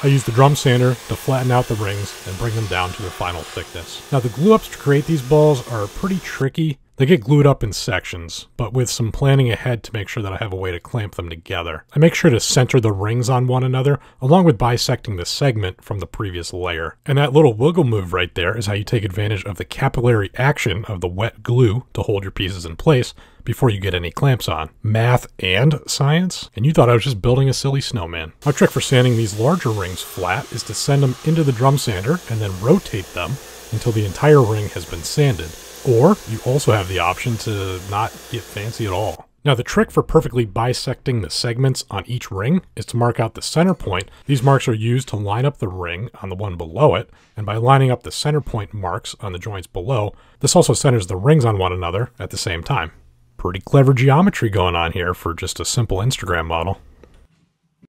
I use the drum sander to flatten out the rings and bring them down to their final thickness. Now the glue ups to create these balls are pretty tricky. They get glued up in sections, but with some planning ahead to make sure that I have a way to clamp them together. I make sure to center the rings on one another, along with bisecting the segment from the previous layer. And that little wiggle move right there is how you take advantage of the capillary action of the wet glue to hold your pieces in place before you get any clamps on. Math and science? And you thought I was just building a silly snowman. My trick for sanding these larger rings flat is to send them into the drum sander and then rotate them until the entire ring has been sanded. Or you also have the option to not get fancy at all. Now the trick for perfectly bisecting the segments on each ring is to mark out the center point. These marks are used to line up the ring on the one below it, and by lining up the center point marks on the joints below, this also centers the rings on one another at the same time. Pretty clever geometry going on here for just a simple Instagram model.